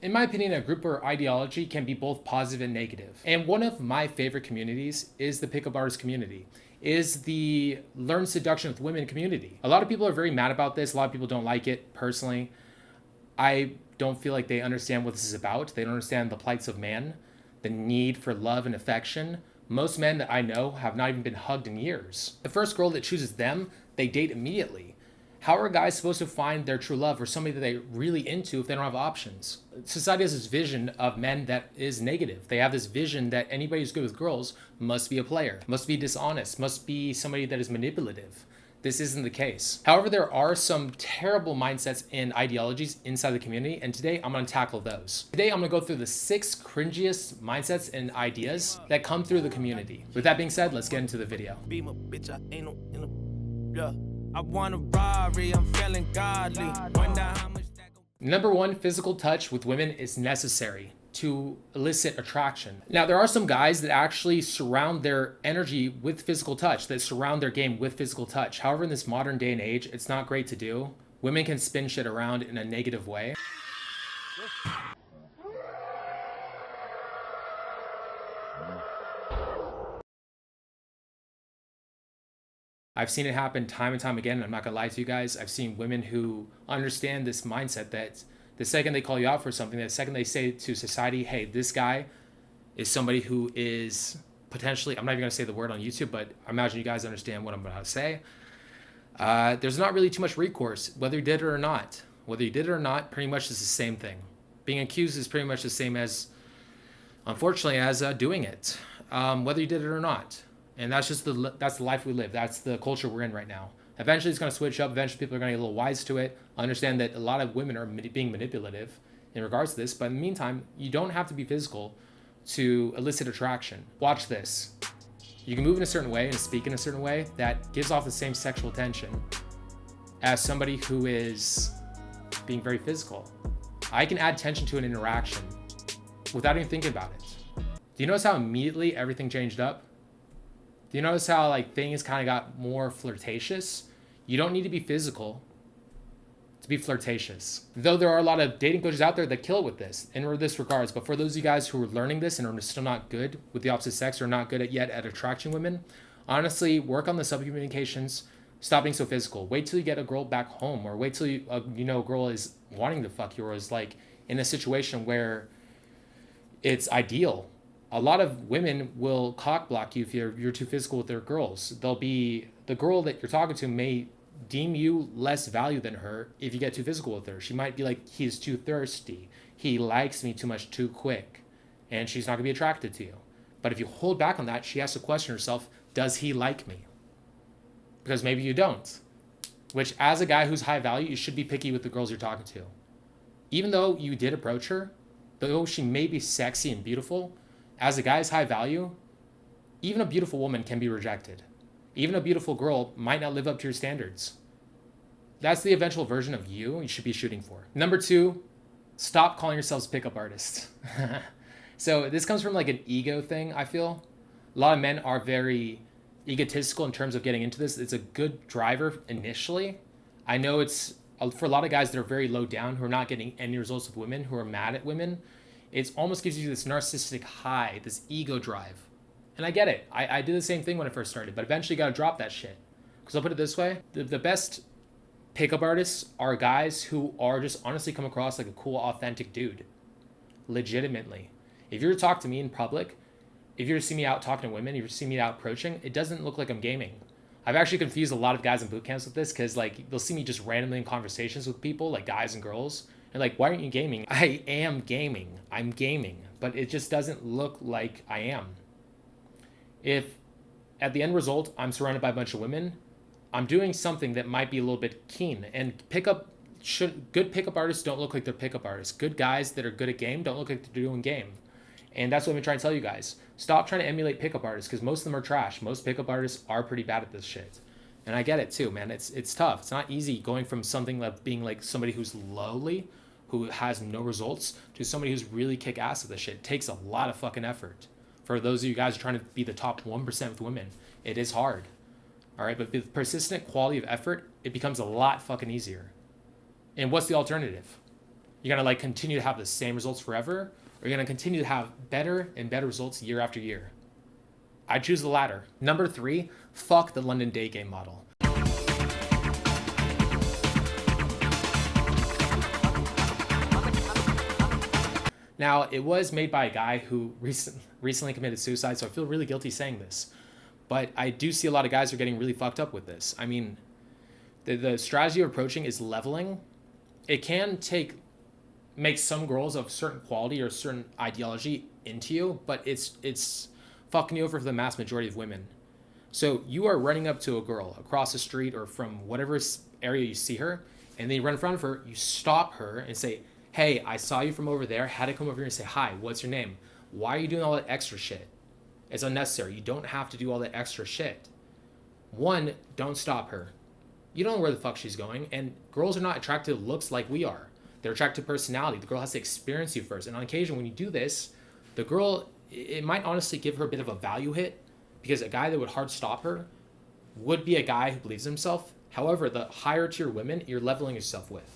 In my opinion, a group or ideology can be both positive and negative. And one of my favorite communities is the pickup artist community, is the learn seduction with women community. A lot of people are very mad about this. A lot of people don't like it personally. I don't feel like they understand what this is about. They don't understand the plights of man, the need for love and affection. Most men that I know have not even been hugged in years. The first girl that chooses them, they date immediately. How are guys supposed to find their true love or somebody that they're really into if they don't have options? Society has this vision of men that is negative. They have this vision that anybody who's good with girls must be a player, must be dishonest, must be somebody that is manipulative. This isn't the case. However, there are some terrible mindsets and ideologies inside the community, and today I'm gonna tackle those. Today I'm gonna go through the 6 cringiest mindsets and ideas that come through the community. With that being said, let's get into the video. I want a Rari, I'm feeling godly. Number 1, physical touch with women is necessary to elicit attraction. Now, there are some guys that actually surround their energy with physical touch, that surround their game with physical touch. However, in this modern day and age, it's not great to do. Women can spin shit around in a negative way. I've seen it happen time and time again, and I'm not gonna lie to you guys. I've seen women who understand this mindset that the second they call you out for something, the second they say to society, hey, this guy is somebody who is potentially, I'm not even gonna say the word on YouTube, but I imagine you guys understand what I'm about to say. There's not really too much recourse, whether you did it or not. Whether you did it or not, pretty much is the same thing. Being accused is pretty much the same as, unfortunately, as doing it, whether you did it or not. And that's just that's the life we live. That's the culture we're in right now. Eventually it's going to switch up. Eventually people are going to get a little wise to it. Understand that a lot of women are being manipulative in regards to this. But in the meantime, you don't have to be physical to elicit attraction. Watch this. You can move in a certain way and speak in a certain way that gives off the same sexual tension as somebody who is being very physical. I can add tension to an interaction without even thinking about it. Do you notice how immediately everything changed up? Do you notice how like things kind of got more flirtatious? You don't need to be physical to be flirtatious. Though there are a lot of dating coaches out there that kill it with this in this regards, but for those of you guys who are learning this and are still not good with the opposite sex or not good yet at attracting women, honestly, work on the subcommunications. Stop being so physical. Wait till you get a girl back home, or wait till a girl is wanting to fuck you, or is like in a situation where it's ideal. A lot of women will cock block you if you're too physical with their girls. They'll be, the girl that you're talking to may deem you less value than her if you get too physical with her. She might be like, he's too thirsty. He likes me too much too quick. And she's not gonna be attracted to you. But if you hold back on that, she has to question herself, does he like me? Because maybe you don't. Which, as a guy who's high value, you should be picky with the girls you're talking to. Even though you did approach her, though she may be sexy and beautiful, as a guy's high value, even a beautiful woman can be rejected. Even a beautiful girl might not live up to your standards. That's the eventual version of you should be shooting for. Number 2, stop calling yourselves pickup artists. So this comes from like an ego thing, I feel. A lot of men are very egotistical in terms of getting into this. It's a good driver initially. I know it's, for a lot of guys that are very low down, who are not getting any results with women, who are mad at women, it almost gives you this narcissistic high, this ego drive. And I get it. I did the same thing when I first started, but eventually you gotta drop that shit. Because I'll put it this way, the best pickup artists are guys who are just honestly come across like a cool, authentic dude. Legitimately. If you were to talk to me in public, if you were to see me out talking to women, if you were to see me out approaching, it doesn't look like I'm gaming. I've actually confused a lot of guys in boot camps with this, because like they'll see me just randomly in conversations with people, like guys and girls, and like, why aren't you gaming? I am gaming. I'm gaming, but it just doesn't look like I am. If at the end result, I'm surrounded by a bunch of women, I'm doing something that might be a little bit keen. And good pickup artists don't look like they're pickup artists. Good guys that are good at game don't look like they're doing game. And that's what I've been trying to tell you guys. Stop trying to emulate pickup artists, because most of them are trash. Most pickup artists are pretty bad at this shit. And I get it too, man. It's tough. It's not easy going from something like being like somebody who's lowly, who has no results, to somebody who's really kick ass at this shit. It takes a lot of fucking effort. For those of you guys trying to be the top 1% with women, it is hard. All right, but with persistent quality of effort, it becomes a lot fucking easier. And what's the alternative? You're gonna like continue to have the same results forever, or you're gonna continue to have better and better results year after year. I choose the latter. Number 3, fuck the London day game model. Now, it was made by a guy who recently committed suicide, so I feel really guilty saying this. But I do see a lot of guys who are getting really fucked up with this. I mean, the strategy of approaching is leveling. It can make some girls of certain quality or certain ideology into you, but it's fucking you over for the mass majority of women. So you are running up to a girl across the street or from whatever area you see her, and then you run in front of her, you stop her and say, hey, I saw you from over there, had to come over here and say, hi, what's your name? Why are you doing all that extra shit? It's unnecessary. You don't have to do all that extra shit. 1, don't stop her. You don't know where the fuck she's going, and girls are not attracted to looks like we are. They're attracted to personality. The girl has to experience you first. And on occasion, when you do this, the girl, it might honestly give her a bit of a value hit, because a guy that would hard stop her would be a guy who believes in himself. However, the higher tier women you're leveling yourself with,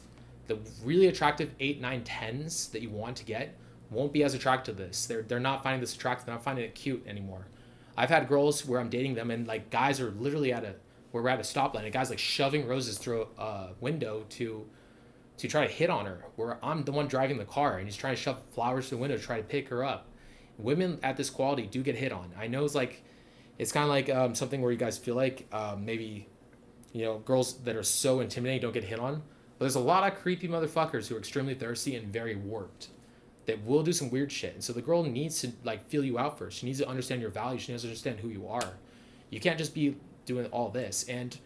the really attractive 8, 9, 10s that you want to get won't be as attracted to this. They're not finding this attractive. They're not finding it cute anymore. I've had girls where I'm dating them and like guys are literally where we're at a stoplight and guys like shoving roses through a window to try to hit on her, where I'm the one driving the car and he's trying to shove flowers through the window to try to pick her up. Women at this quality do get hit on. I know it's kind of like something where you guys feel like maybe, girls that are so intimidating don't get hit on. But there's a lot of creepy motherfuckers who are extremely thirsty and very warped that will do some weird shit. And so the girl needs to like feel you out first. She needs to understand your values. She needs to understand who you are. You can't just be doing all this. And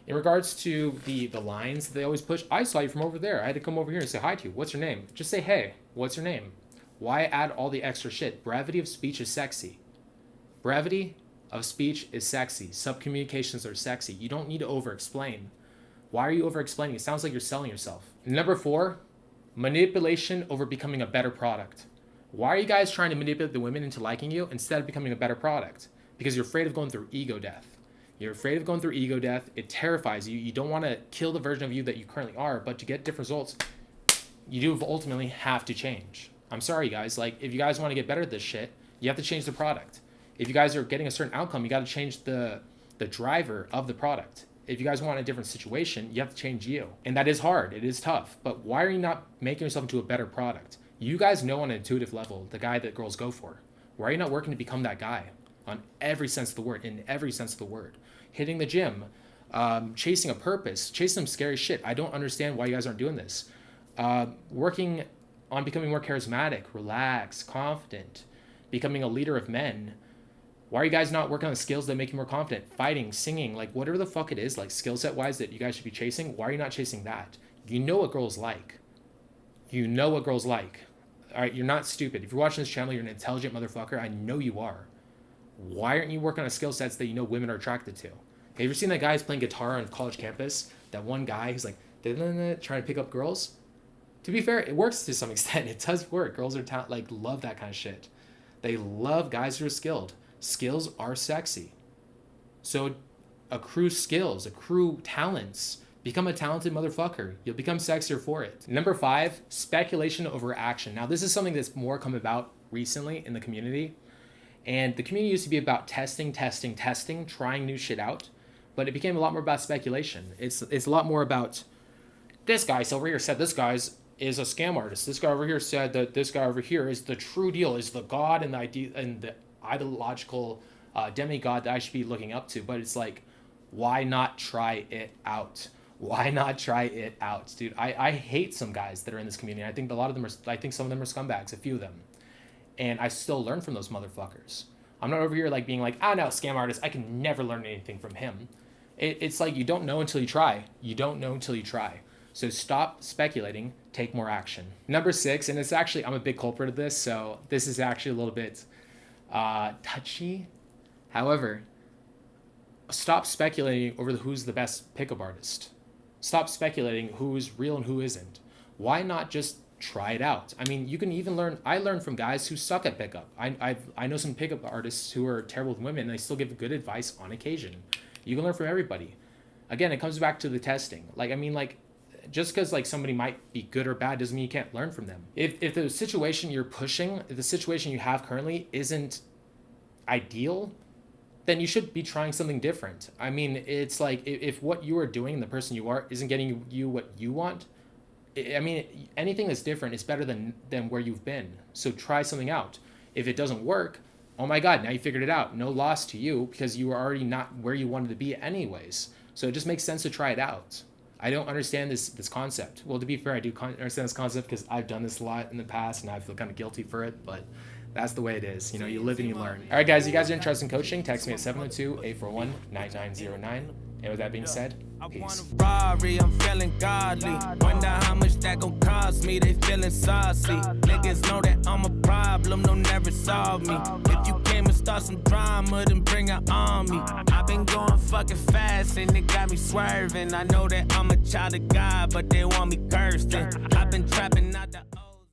in regards to the lines they always push, I saw you from over there. I had to come over here and say hi to you. What's your name? Just say, hey, what's your name? Why add all the extra shit? Brevity of speech is sexy. Brevity of speech is sexy. Subcommunications are sexy. You don't need to over-explain. Why are you over-explaining? It sounds like you're selling yourself. Number 4, manipulation over becoming a better product. Why are you guys trying to manipulate the women into liking you instead of becoming a better product? Because you're afraid of going through ego death. You're afraid of going through ego death. It terrifies you. You don't want to kill the version of you that you currently are, but to get different results, you do ultimately have to change. I'm sorry, guys. Like, if you guys want to get better at this shit, you have to change the product. If you guys are getting a certain outcome, you got to change the driver of the product. If you guys want a different situation, you have to change you. And that is hard. It is tough. But why are you not making yourself into a better product? You guys know on an intuitive level the guy that girls go for. Why are you not working to become that guy on every sense of the word, in every sense of the word? Hitting the gym, chasing a purpose, chasing some scary shit. I don't understand why you guys aren't doing this. Working on becoming more charismatic, relaxed, confident, becoming a leader of men. Why are you guys not working on skills that make you more confident? Fighting, singing, like whatever the fuck it is, like skill set wise that you guys should be chasing. Why are you not chasing that? You know what girls like. You know what girls like. All right, you're not stupid. If you're watching this channel, you're an intelligent motherfucker. I know you are. Why aren't you working on skill sets that you know women are attracted to? Have you ever seen that guy who's playing guitar on college campus? That one guy who's like trying to pick up girls? To be fair, it works to some extent. It does work. Girls are love that kind of shit. They love guys who are skilled. Skills are sexy. So accrue skills, accrue talents. Become a talented motherfucker. You'll become sexier for it. Number 5, speculation over action. Now, this is something that's more come about recently in the community. And the community used to be about testing, trying new shit out. But it became a lot more about speculation. It's a lot more about, this guy over here said this guy's is a scam artist. This guy over here said that this guy over here is the true deal, is the god and the idea and the ideological demigod that I should be looking up to. But it's like, why not try it out? Why not try it out, dude? I hate some guys that are in this community. I think some of them are scumbags, a few of them. And I still learn from those motherfuckers. I'm not over here like being like, no, scam artist, I can never learn anything from him. It's like you don't know until you try. You don't know until you try. So stop speculating, take more action. Number 6, and it's actually, I'm a big culprit of this, so this is actually a little bit touchy. However, stop speculating over who's the best pickup artist. Stop speculating who's real and who isn't. Why not just try it out? I mean, you can even learn. I learned from guys who suck at pickup. I know some pickup artists who are terrible with women, and they still give good advice on occasion. You can learn from everybody. Again, it comes back to the testing. just because like somebody might be good or bad doesn't mean you can't learn from them. If the situation you're pushing, if the situation you have currently isn't ideal, then you should be trying something different. I mean, it's like if what you are doing, the person you are, isn't getting you what you want, I mean, anything that's different is better than where you've been. So try something out. If it doesn't work, oh my God, now you figured it out. No loss to you because you were already not where you wanted to be anyways. So it just makes sense to try it out. I don't understand this concept. Well, to be fair, I do understand this concept because I've done this a lot in the past and I feel kind of guilty for it, but that's the way it is. You know, you live and you learn. All right, guys, you guys are interested in coaching, text me at 702-841-9909. And with that being said, peace. Ferrari, I'm feeling godly. Wonder how much that gon' cost me. They feeling saucy. Niggas know that I'm a problem. They'll never solve me. If you came and start some drama, then bring an army. I've been going fucking fast and it got me swerving. I know that I'm a child of God, but they want me cursed. I've been trapping out the